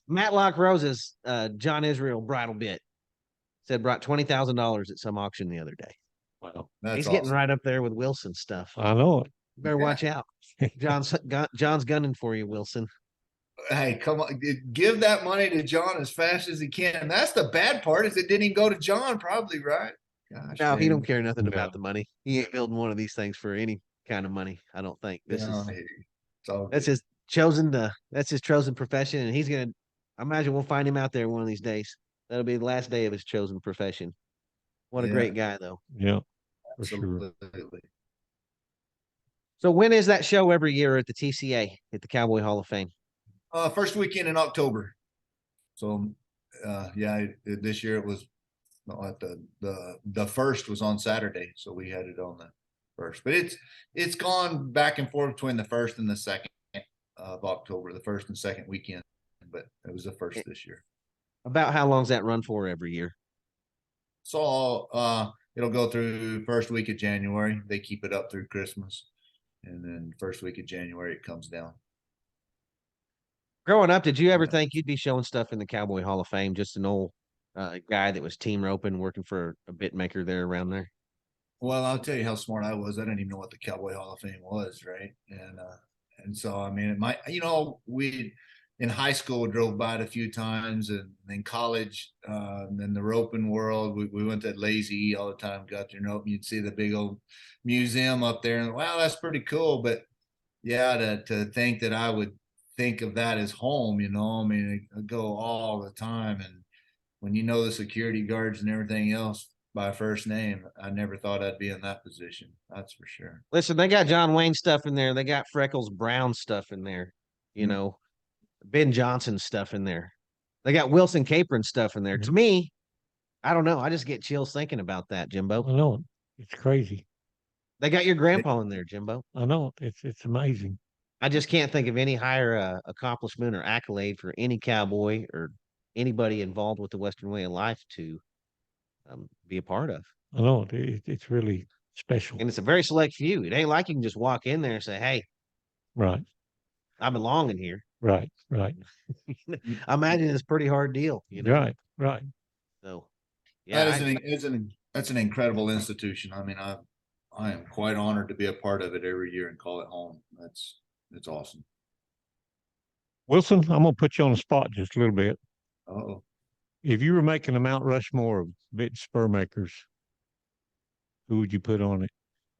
Matlock Rose's John Israel bridle bit said brought $20,000 at some auction the other day. Wow. He's getting right up there with Wilson stuff. I know it. You better watch out. John's gunning for you, Wilson. Hey, come on, give that money to John as fast as he can. That's the bad part, is it didn't even go to John, probably, right? Gosh, no, he don't care nothing about the money. He ain't building one of these things for any kind of money. I don't think that's his chosen profession, and he's gonna. I imagine we'll find him out there one of these days. That'll be the last day of his chosen profession. What a great guy, though. Yeah, for absolutely. Sure. So when is that show every year at the TCA at the Cowboy Hall of Fame? First weekend in October. So, this year it was at the first was on Saturday, so we had it on the first. But it's gone back and forth between the first and the second of October, the first and second weekend. But it was the first this year. About how long's that run for every year? So it'll go through first week of January. They keep it up through Christmas, and then first week of January it comes down. Growing up, did you ever think you'd be showing stuff in the Cowboy Hall of Fame? Just an old guy that was team roping, working for a bit maker there around there. Well, I'll tell you how smart I was. I didn't even know what the Cowboy Hall of Fame was, right? And so I mean, we in high school drove by it a few times, and in college, and then the roping world, we went to Lazy all the time. Got your rope, you'd see the big old museum up there, and wow, that's pretty cool. But yeah, to think that I would think of that as home, I mean, I go all the time, and when the security guards and everything else by first name, I never thought I'd be in that position. That's for sure. Listen, they got John Wayne stuff in there. They got Freckles Brown stuff in there. Ben Johnson stuff in there. They got Wilson Capron stuff in there. To me, I don't know. I just get chills thinking about that, Jimbo. I know it's crazy. They got your grandpa in there, Jimbo. I know it's amazing. I just can't think of any higher accomplishment or accolade for any cowboy or anybody involved with the Western way of life to be a part of. I know it's really special, and it's a very select few. It ain't like you can just walk in there and say, "Hey, right, I belong in here." Right. I imagine it's a pretty hard deal, Right. So, yeah, that's an incredible institution. I mean, I am quite honored to be a part of it every year and call it home. It's awesome. Wilson, I'm gonna put you on the spot just a little bit. Oh, if you were making a Mount Rushmore of bit spur makers, who would you put on it?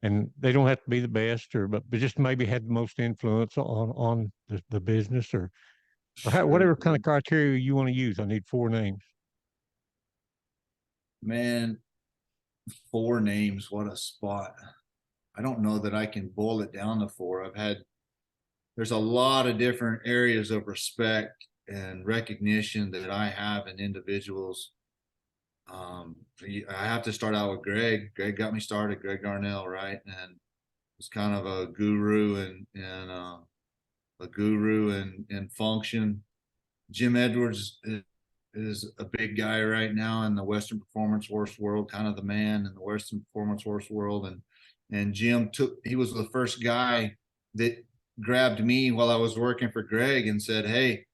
and they don't have to be the best, but just maybe had the most influence on the business, or whatever kind of criteria you want to use. I need 4 names. Man, 4 names. What a spot. I don't know that I can boil it down to 4. There's a lot of different areas of respect and recognition that I have in individuals. I have to start out with Greg. Greg got me started, Greg Darnall, right? And was kind of a guru and function. Jim Edwards is a big guy right now in the Western performance horse world, kind of the man in the Western performance horse world. And Jim he was the first guy that grabbed me while I was working for Greg and said, "Hey,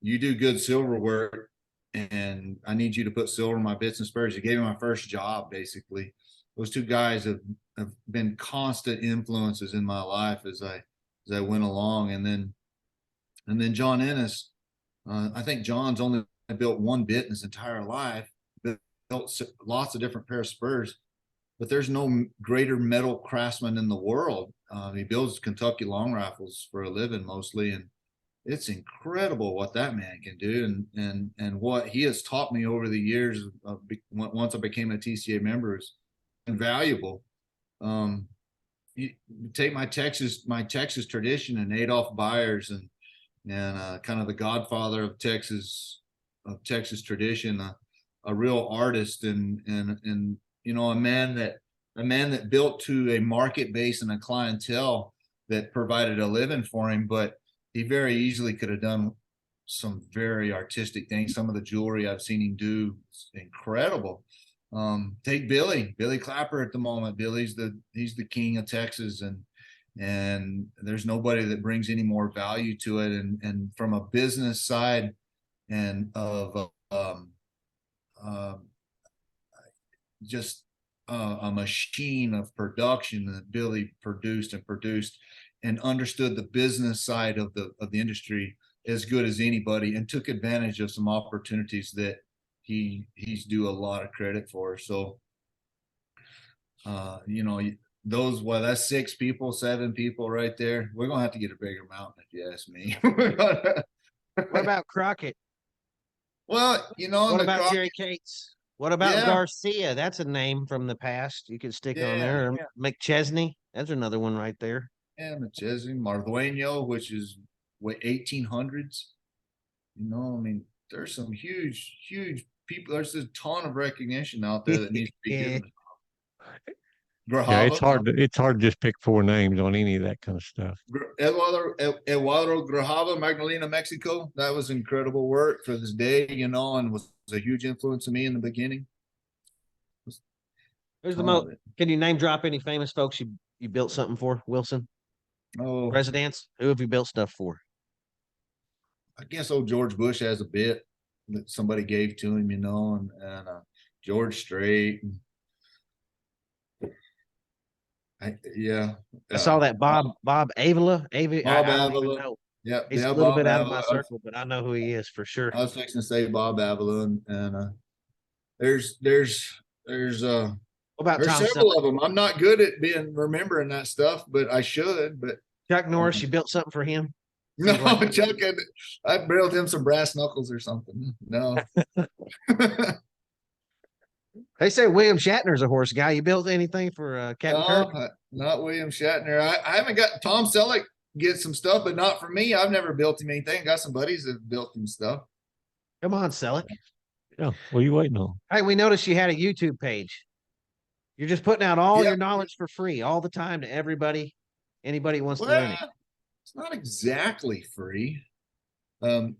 you do good silver work, and I need you to put silver in my bits and spurs." He gave me my first job, basically. Those 2 guys have been constant influences in my life as I went along. And then John Ennis, I think John's only built 1 bit in his entire life, built lots of different pair of spurs, but there's no greater metal craftsman in the world. He builds Kentucky long rifles for a living mostly, and it's incredible what that man can do, and what he has taught me over the years. Once I became a TCA member, is invaluable. You take my Texas tradition, and Adolph Byers, and kind of the godfather of Texas tradition, a real artist, and a man that built to a market base and a clientele that provided a living for him, but he very easily could have done some very artistic things. Some of the jewelry I've seen him do is incredible. Take Billy Clapper at the moment. He's the king of Texas, and there's nobody that brings any more value to it. And from a business side and of just a machine of production that Billy produced and understood the business side of the industry as good as anybody, and took advantage of some opportunities that he's due a lot of credit for. So that's 6 people, 7 people right there. We're gonna have to get a bigger mountain, if you ask me. What about Crockett? Well, what about Jerry Cates? What about Yeah. Garcia? That's a name from the past you could stick on there. Or McChesney, that's another one right there. Yeah, McChesney, Mardueño, which is 1800s. I mean, there's some huge people. There's a ton of recognition out there that needs to be given. Yeah, it's hard to just pick 4 names on any of that kind of stuff. Eduardo Grajava, Magdalena, Mexico. That was incredible work for this day, and was a huge influence on me in the beginning. Who's the most? Can you name drop any famous folks you built something for, Wilson? Oh, presidents. Who have you built stuff for? I guess old George Bush has a bit that somebody gave to him, and George Strait. I saw that Bob Avila. Bob Avila. Yeah, he's a little bit out of my circle, but I know who he is for sure. I was fixing to say Bob Avila, and there's what about there's Tom several Selleck? of them. I'm not good at remembering that stuff, but I should. But Chuck Norris, you built something for him? No, Chuck, I built him some brass knuckles or something. No. They say William Shatner's a horse guy. You built anything for Captain Kirk? Not William Shatner. I haven't got Tom Selleck get some stuff, but not for me. I've never built him anything. Got some buddies that built him stuff. Come on, Selleck. Yeah, what are you waiting on? Hey, we noticed you had a YouTube page. You're just putting out all your knowledge for free all the time to everybody. Anybody wants to learn it. It's not exactly free. The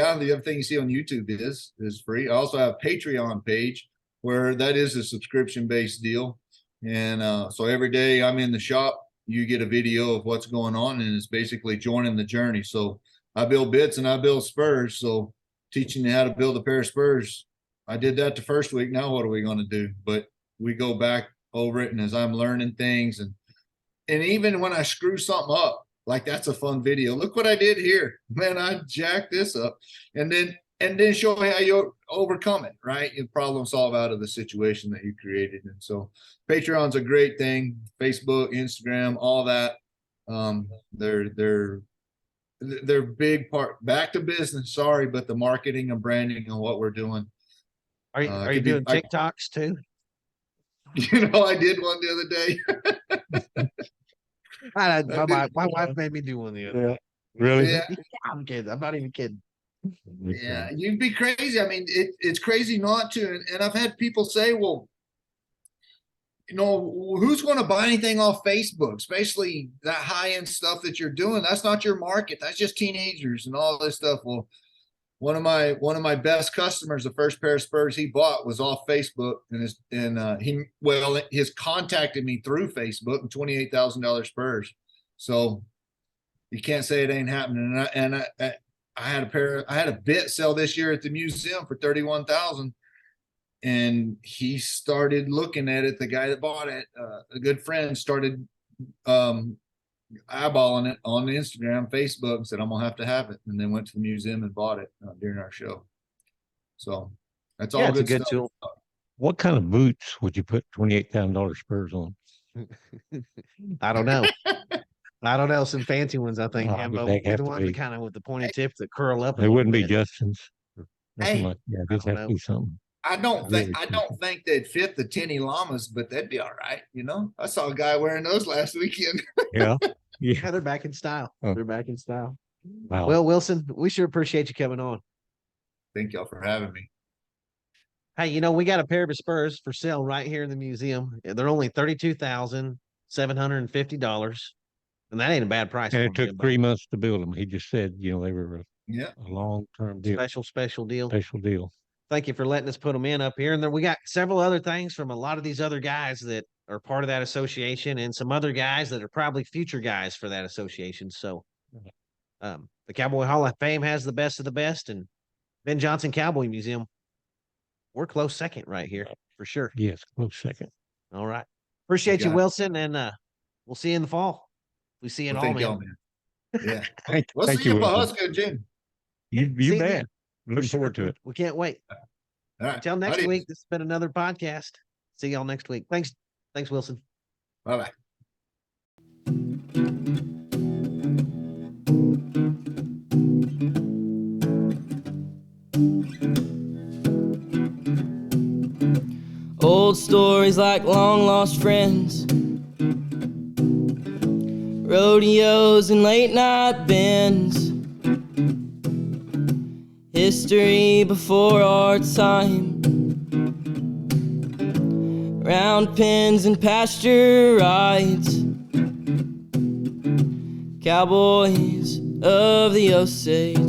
other thing you see on YouTube is free. I also have a Patreon page where that is a subscription-based deal. And so every day I'm in the shop, you get a video of what's going on, and it's basically joining the journey. So I build bits and I build spurs. So teaching you how to build a pair of spurs. I did that the first week. Now what are we going to do? But we go back over it, and as I'm learning things, and even when I screw something up, like that's a fun video. Look what I did here, man! I jacked this up, and then show how overcome it, right? You problem solve out of the situation that you created. And so Patreon's a great thing. Facebook, Instagram, all that. They're big part. Back to business. Sorry, but the marketing and branding and what we're doing. Are you doing TikToks too? You know, I did one the other day. My wife made me do one the other day. Really? Yeah. I'm kidding. I'm not even kidding. Yeah, you'd be crazy. I mean, it's crazy not to. And I've had people say, well, you know, who's going to buy anything off Facebook, especially that high-end stuff that you're doing? That's not your market. That's just teenagers and all this stuff. Well, one of my best customers, the first pair of spurs he bought was off Facebook, and he's contacted me through Facebook and $28,000 spurs. So you can't say it ain't happening. And I had a bit sell this year at the museum for $31,000. And he started looking at it. The guy that bought it, a good friend, started eyeballing it on Instagram, Facebook, and said, I'm gonna have it. And then went to the museum and bought it during our show. So that's all It's good a good stuff. tool. What kind of boots would you put $28,000 spurs on? I don't know. I don't know. Some fancy ones, I think. Oh, Hambo, they have the to one be. kind of with the pointy tips that curl up. It wouldn't be bit. Justin's. Nothing Hey, like that. I Just don't have to know. be something. I don't Really think they'd fit the tinny llamas, but they'd be all right. You know, I saw a guy wearing those last weekend. Yeah. Yeah, they're back in style. Oh. They're back in style. Wow. Well, Wilson, we sure appreciate you coming on. Thank y'all for having me. Hey, you know, we got a pair of spurs for sale right here in the museum. They're only $32,750. And that ain't a bad price. And for it them, took Jimbo. 3 months to build them. He just said, you know, they were Yeah. a long-term deal, Special deal. special deal. Thank you for letting us put them in up here. And then we got several other things from a lot of these other guys that are part of that association, and some other guys that are probably future guys for that association. So the Cowboy Hall of Fame has the best of the best, and Ben Johnson Cowboy Museum, we're close second right here for sure. Yes, close second. All right. Appreciate you, got it. Wilson, and we'll see you in the fall. We see you in Well, all, thank y'all, man. man. Yeah. Thank See you, Wilson. Pahuska, June. You See bet. you. Looking forward to it. We can't wait. All right. Until next Adios. week, this has been another podcast. See y'all next week. Thanks, Wilson. Bye-bye. Old stories like long lost friends, rodeos and late night bends, history before our time, round pens and pasture rides, cowboys of the Osage.